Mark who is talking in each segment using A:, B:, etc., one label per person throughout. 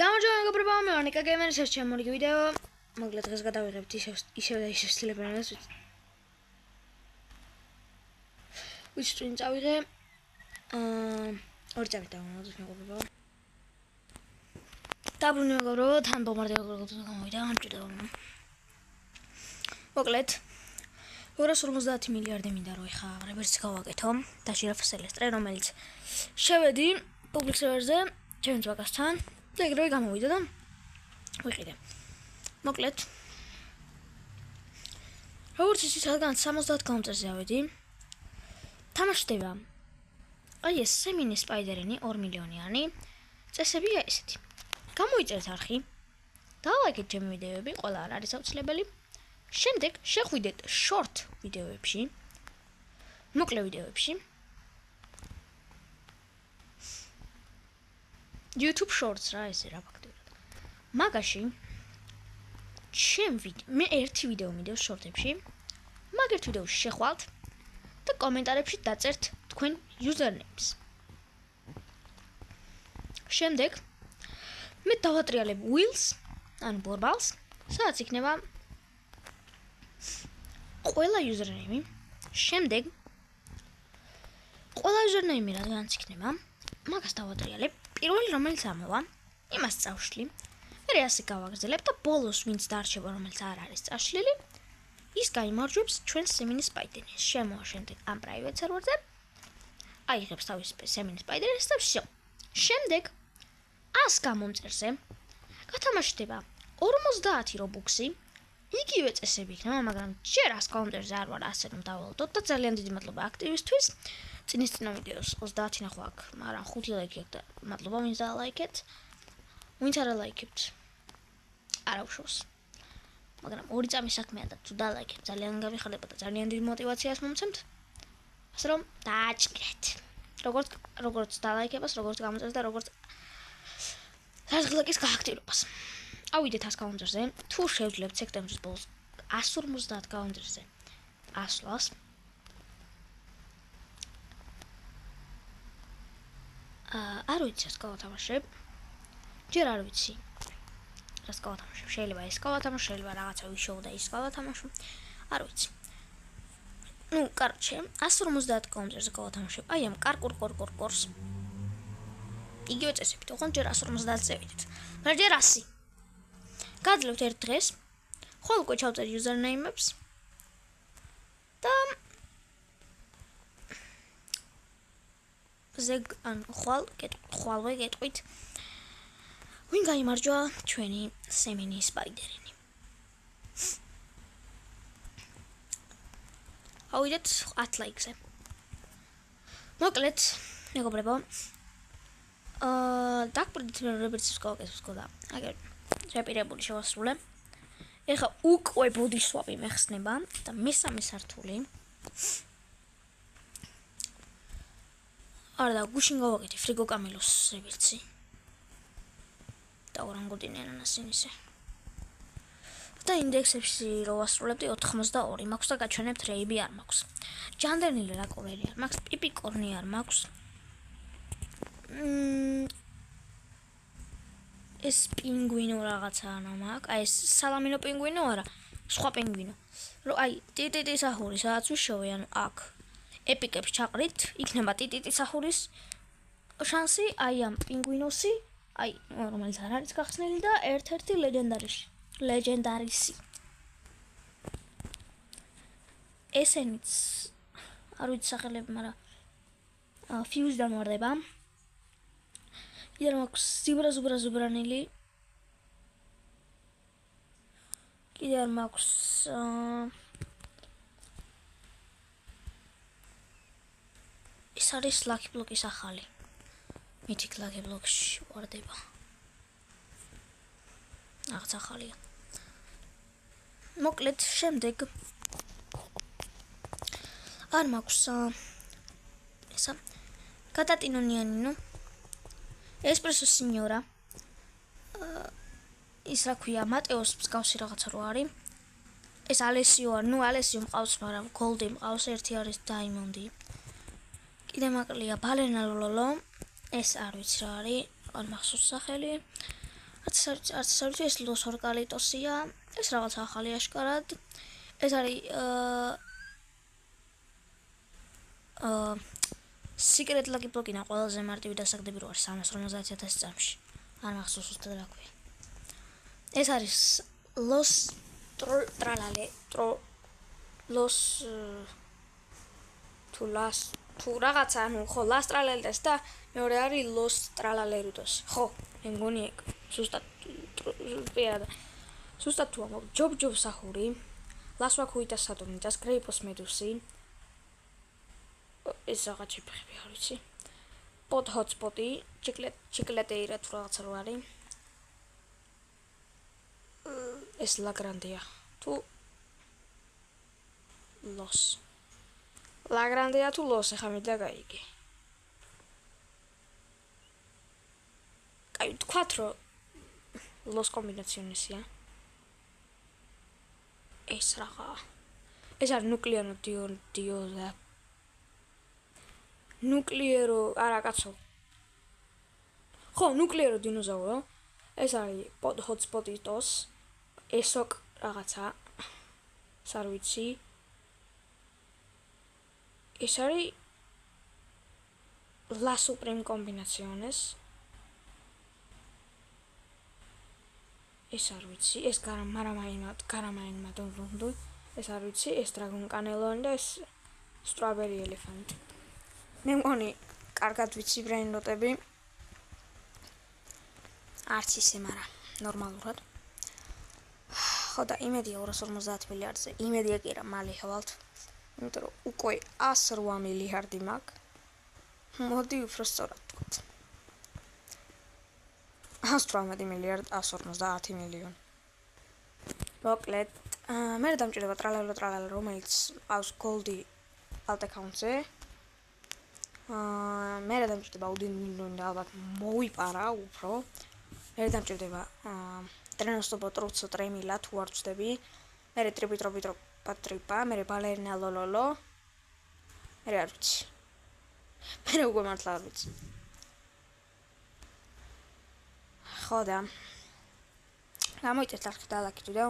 A: გამარჯობა მეგობრებო, მე ვარ ნიკა გეიმერი, ეს ჩემი მორიგი ვიდეო. მოგლეთ დღეს გადავიღებთ ისევ და ისევ სტილებიანას. ვიცი წინ წავიღე. ორი წამი დავუნდათ მეგობრებო. დაბრუნე მეგობრებო, თან ბომბარდირო გამოვიდა, ამჭირდება. მოგლეთ 250 მილიარდი მინდა რომ ეხა რებერს გავაკეთო და შეაფსელესტრე, რომელიც შევედი პუბლიკ სერვერზე ჩემს ვაკასთან. და ეგრევე გამოვიდა და ვიყიდე. მოკლედ როგორც იცით, რადგან 70 კაუნტერზე ავედი, თამაშდება. აი ეს სემინი სპაიდერენი 2 მილიონიანი. წესებია ესეთი. გამოიწერეთ არხი. დალაიქეთ ჩემი ვიდეოები, ყველა არ არის აუცილებელი. შემდეგ შეხვიდეთ short ვიდეოებში. მოკლე ვიდეოებში. YouTube Shorts რა ესე რა ფაქტობრივად. მაგაში მე ერთი ვიდეო მიდევს short-ებში. მაგ ერთ ვიდეოში შეხვალთ და კომენტარებში დაწერთ თქვენ usernames. შემდეგ მე დავატრიალებ wheels, ანუ ბორბალს, სადაც იქნება ყველა username. შემდეგ ყველა username რადგანაც იქნება, მაგას დავატრიალებ. პირველი რომელიც ამოვა, იმას წავშლი. მე ასე გავაგრძელებ და ბოლოს ვინც დარჩება, რომელიც არ არის წაშლილი, ის გაიმარჯვებს ჩვენს სემინის სპაიდერენს. შემოვა შემდეგ ამ private server-ზე. აიღებს თავის სემინის სპაიდერენს და всё. შემდეგ 100 გამომწერზე გათამაშდება 50 რობუქსი. იგივე წესები იქნება, მაგრამ ჯერ 100 კაუნტერზე არ ვარ, ასე რომ დავალოდოთ და ძალიან დიდი მადლობა აქტივისთვის. წინა ვიდეოს 30 ნახვა აქვს, მაგრამ 5 ლაიქი აქვს და მადლობა ვინც დაალაიქეთ. ვინც არ ალაიქებთ, არ უშავს. მაგრამ 2 წამის საქმეა და თუ დაალაიქებთ, ძალიან გავიხარდება და ძალიან დიდი мотивაციას მომცემთ. ასე რომ დააჭირეთ. როგორც დაალაიქებას, როგორც გამოწერს და როგორც საზღლაკის გააქტიურებას. ავიდეთ 100 კაუნტერზე. თუ შევძლებთ სექტემბრის ბოლოს 150 კაუნტერზე ასვლას. არ ვიცი რას გავათამაშებ. ჯერ არ ვიცი რას გავათამაშებ. შეიძლება ეს გავათამაშო, შეიძლება რაღაცა ვიშოვ და ის გავათამაშო. არ ვიცი. კარჩე 150 კაუნტერზე გავათამაშებ. აი ამ კარკურს. იგივე წესებით, ოღონდ ჯერ 150-ზე ვიდეთ. მაგრამ ჯერ 100. გაძლევთ ერთ დღეს. ხოლმე ჩავწერ username-ებს და ხვალვე გეტყვით ვინ გაიმარჯვა ჩვენი სემინის სპაიდერენი. ავიდეთ 10 ლაიქზე. მოკლედ მეგობრებო, დაგვრდით მე რებერცის გავაკეთებ და აგერ რეპირებული შევასრულე. ეხა უკვე body swap-ი მეხსნება და მესამე სართული. არა, გუშინ გავაკეთე ფრიგო კამელოს რებერცი. და ორანგუტინი ანანასინისე. და ინდექსებში რო ვასრულებდი 82 მაქვს და გაჩვენებთ რეიბი არ მაქვს. ჯანდერნილი რაკოვერი არ მაქვს, პიპიკორნი არ მაქვს. ეს პინგვინო რაღაცა არა მაქვს. აი ეს სალამინო პინგვინო არა, სხვა პინგვინო. რო აი ტიტიტი სახური სადაც ვიშოვე, ანუ აქ ეპიკებს ჩაყრით, იქნება ტიტიტი სახურის შანსი, აი ამ პინგვინოსი, აი რომელიც არ არის გახსნილი და ერთ-ერთი ლეგენდარისი. ესენიც არ ვიცი სახელები, მაგრამ ფიუზდან ვარდება. კიდევ მაქვს ზუბრანილი. კიდევ მაქვს ეს არის ლაკი ბლოკის ახალი. მითიკ ლაკი ბლოკში ვარდება. აღაც ახალია. მოკლედ შემდეგ არ მაქვს ესა კატატინონიანინო ესპრესო სინიორა. ის რა ქვია, მატეოს მსგავსი რაღაცა რო არის. ეს ალესიო, ალესიო მყავს, მაგრამ გოლდი მყავს, ერთი არის დაიმონდი. კიდე მაკლია ბალენა ლოლო. ეს არ ვიცი რა არის, არ მახსოვს სახელი. არც ეს ლოს ორკალიტოსია, ეს რაღაც ახალი აშკარად. ეს არის Secret Lucky Block-ი ყველაზე მარტივი დასაგდები რო არის 350,000 წამში. არ მახსოვს უბრალოდ რა ქვია. ეს არის Los Tralale Los თუ რაღაცა ანუ ხო Las Tralales და მეორე არის Los Tralalerudos. ხო, მე მგონი ეგ. ზუსტად თუ ამბობ, ჯობ სახური, Las Vacuitas Saturnitas, Greipos Medusi. ეს რაღაც შეფეხები არ ვიცი. Pot hotspot-ი, Chicleteira თუ რაღაცა რო არის. ეს La Grandea. თუ Los. La Grandea თუ Los ეხა მე და გაიგე. აი თქვათ რომ Los combinaciones-ია. ეს რაღა. ეს არის ნუკლეარო დიოზა. ნუკლეარო, არა კაცო. ხო, ნუკლეარო დინოზავრო. ეს არის hotspot-იტოს. ესოკ რაღაცა. არ ვიცი. ეს არის La Supreme Combinaciones. ეს არ ვიცი, ეს გარამაინმა დონდუ. ეს არ ვიცი, ეს Dragon Canelon და ეს Strawberry Elephant. მე მგონი, კარგად ვიცი ბრეინდოტები. არც ისე, მაგრამ ნორმალურად. ხო და იმედია 250 მილიარდზე. იმედია კი რა, მალე ხვალთ. იმიტომ რომ უკვე 108 მილიარდი მაქვს. მოდი უფრო სწორად ვთქვათ. 118 მილიარდ 150 მილიონი. მოკლედ, მე დამჭირდება ტრალალო, რომელიც ყავს გოლდი alt account-ზე. მე დამჭირდება აუდიო მილიონი და ალბათ მოიპარა უფრო. მე დამჭირდება ტრენოსტობო ტრუცო ტრემილა თუ არ ვწდები. მე ტრიპიტროპიტრო პატრიპა, მე ბალერინა ლოლოლო. მე არ ვიცი. მე უკვე მართლა არ ვიცი. ხო და გამოიწეს არხი დალაკი თუდო.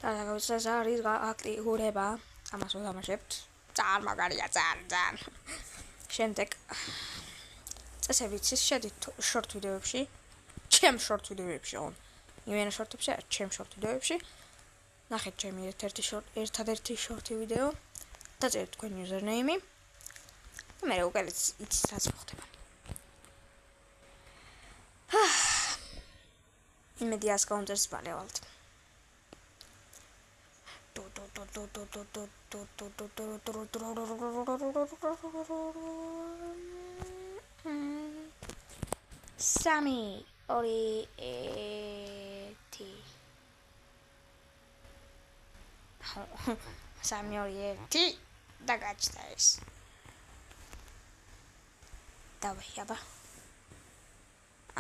A: და გავიცეს არის აქტიურება. ამას ვთამაშებთ. ძალიან მაგარია, ძალიან. შემდეგ წესებიც შედით short ვიდეოებში. ჩემ short ვიდეოებში on. იმენა short-ებში, ჩემ short ვიდეოებში. ნახეთ ჩემი ერთადერთი short ვიდეო. დაწერეთ თქვენ username-ი. მე უკვე იცით რაც მოხდება. იმედია ასკაუნტერს ბალევალთ. სამი ორი ერთი სამი ორი ერთი და გაჩნდა ეს. დავაი აბა.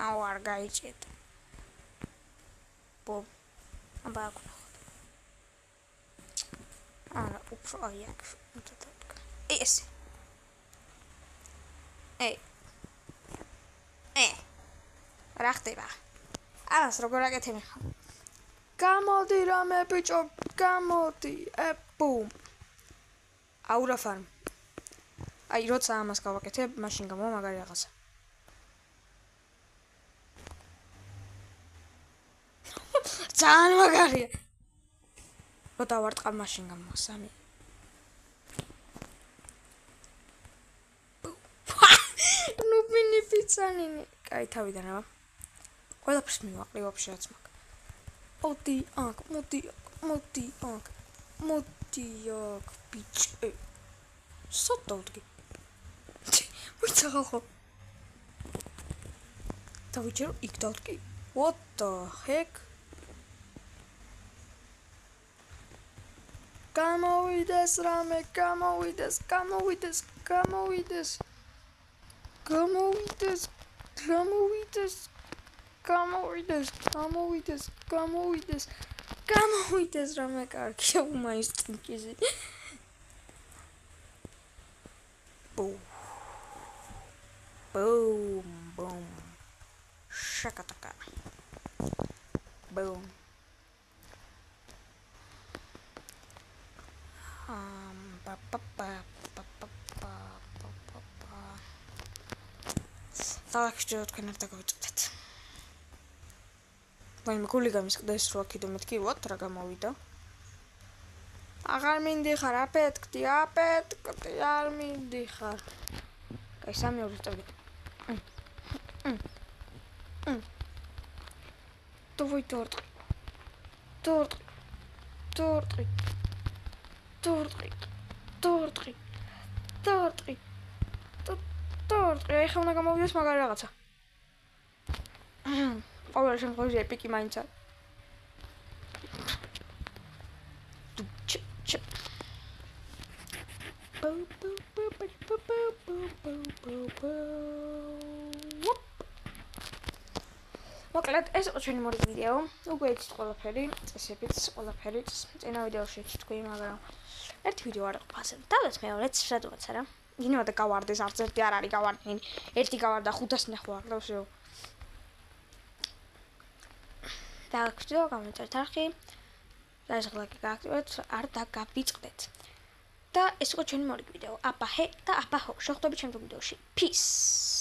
A: აუ არ გაიჭეთ. Bob, აბა აქ. არა, უფრო აი აქ. ეს. რა ხდება? არას როგორ აკეთებ ხა? გამოდი რამე ბიჭო, გამოდი. ბუმ. აურა ფარმ. აი როცა ამას გავაკეთებ, მაშინ გამო მაგარი რაღაცა. ძალიან მაგარია. რო დავარტყავ მაშინ გამო სამი. ნუ მინი პიცანინი. კაი თავიდან რა. ყველაფერს მივაყრი ვაფშე რაც მაქვს. მოდი აქ, მოდი აქ. ბიჭე. სოტოვდი. ვიცახო. დავიჭერო იქ დავტკი. What the heck? Გამოვიდეს რამე, გამოვიდეს. Გამოვიდეს რამე კარგია უმაის წინკიზი. Boom. Shakataka. Boom. Talakștiot că n-ar dacă văzut. Vai mă culiga mi scudes ro aquí domet ki what raga mavida. Agar mindixar apetკti არ mindixar. Კაი, 3-2 წავიდე. Давай торт. ეხლა უნდა გამოვიდეს მაგარი რაღაცა. ყოველ შემთხვევაში ეპიკი მაინც არის. მოკლედ ეს იყო ჩვენი მორიგი ვიდეო. უკვე იცით ყველაფერი, წესებიც, ყველაფერიც. წინა ვიდეოში იცით თქვი, მაგრამ ერთი ვიდეო არ იყო ფასად. დავდეთ მეორეც, რატომაც არა. გინდა გავარდეს, არც ერთი არ არის გავარდნილი. ერთი გავარდა 500 ნახვა, და всё. დაგვიწყდო, გამოწერთ არხი. დაჟღლაკი გააქტივეთ, არ დაგაბიწყდეთ. და ეს იყო ჩვენი მორიგი ვიდეო. აბა ჰე და აბა ჰო. შევხვდებით შემდგომ ვიდეოში. Peace.